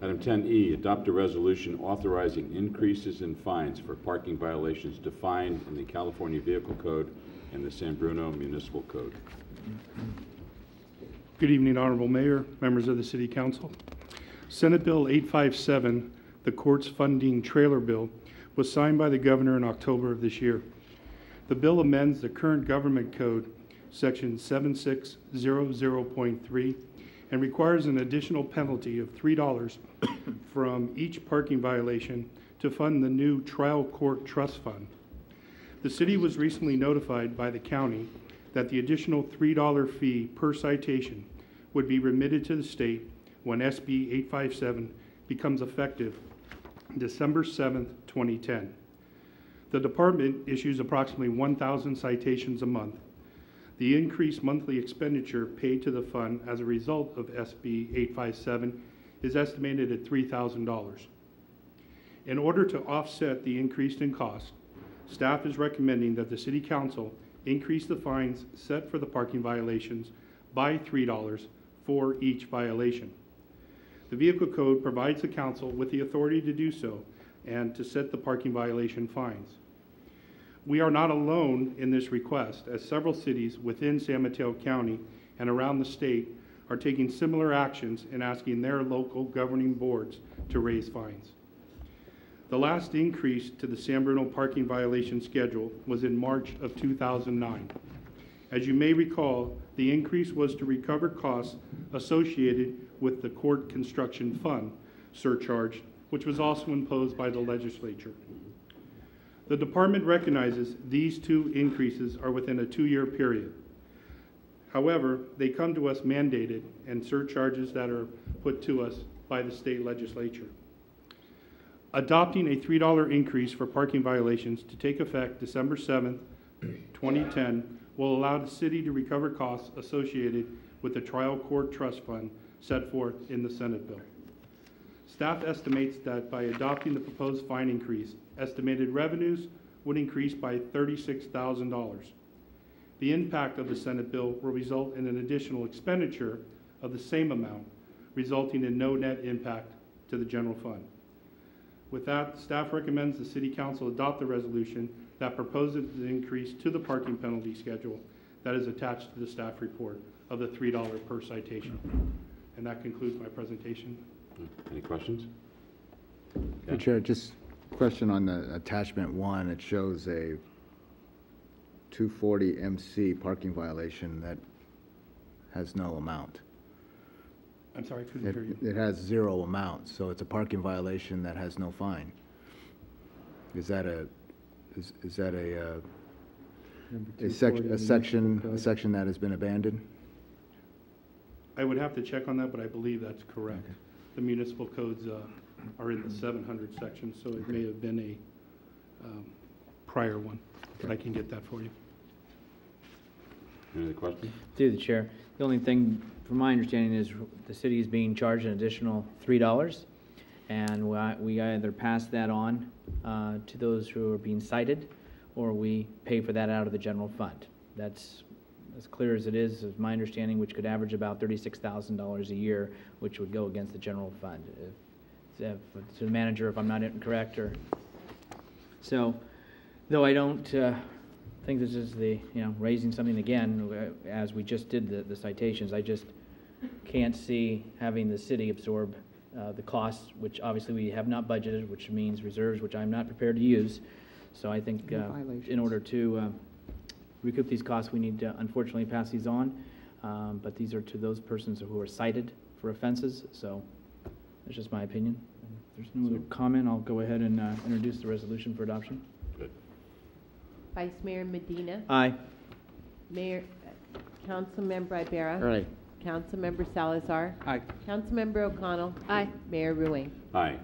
Item 10E, adopt a resolution authorizing increases in fines for parking violations defined in the California Vehicle Code and the San Bruno Municipal Code. Good evening, Honorable Mayor, members of the City Council. Senate Bill 857, the Courts Funding Trailer Bill, was signed by the Governor in October of this year. The bill amends the current Government Code, Section 7600.3, and requires an additional penalty of $3 from each parking violation to fund the new trial court trust fund. The city was recently notified by the county that the additional $3 fee per citation would be remitted to the state when SB 857 becomes effective December 7th, 2010. The department issues approximately 1,000 citations a month. The increased monthly expenditure paid to the fund as a result of SB 857 is estimated at $3,000. In order to offset the increase in cost, staff is recommending that the City Council increase the fines set for the parking violations by $3 for each violation. The Vehicle Code provides the Council with the authority to do so and to set the parking violation fines. We are not alone in this request, as several cities within San Mateo County and around the state are taking similar actions and asking their local governing boards to raise fines. The last increase to the San Bruno parking violation schedule was in March of 2009. As you may recall, the increase was to recover costs associated with the court construction fund surcharge, which was also imposed by the legislature. The department recognizes these two increases are within a 2-year period. However, they come to us mandated and surcharges that are put to us by the state legislature. Adopting a $3 increase for parking violations to take effect December 7th, 2010 will allow the city to recover costs associated with the trial court trust fund set forth in the Senate bill. Staff estimates that by adopting the proposed fine increase, estimated revenues would increase by $36,000. The impact of the Senate bill will result in an additional expenditure of the same amount, resulting in no net impact to the general fund. With that, staff recommends the City Council adopt the resolution that proposes the increase to the parking penalty schedule that is attached to the staff report of the $3 per citation. And that concludes my presentation. Any questions? Hey, Chair, just a question on the attachment 1. It shows a 240 MC parking violation that has no amount. I'm sorry, I couldn't hear you. It has 0 amount, so it's a parking violation that has no fine. Is that a section that has been abandoned? I would have to check on that, but I believe that's correct. Okay. The municipal codes are in the 700 section, so it may have been a prior one, but I can get that for you. Any other questions? Through the chair, the only thing from my understanding is the city is being charged an additional $3, and we either pass that on to those who are being cited, or we pay for that out of the general fund. That's as clear as it is my understanding, which could average about $36,000 a year, which would go against the general fund. To the manager, if I'm not incorrect, or so. Though I don't think this is the raising something again, as we just did the citations. I just can't see having the city absorb the costs, which obviously we have not budgeted, which means reserves, which I'm not prepared to use. So I think in order to recoup these costs, we need to unfortunately pass these on, but these are to those persons who are cited for offenses, so that's just my opinion. If there's no other comment, I'll go ahead and introduce the resolution for adoption. Good. Vice Mayor Medina. Aye. Mayor, Councilmember Ibarra. Aye. Councilmember Salazar. Aye. Councilmember O'Connell. Aye. Mayor Ruane. Aye.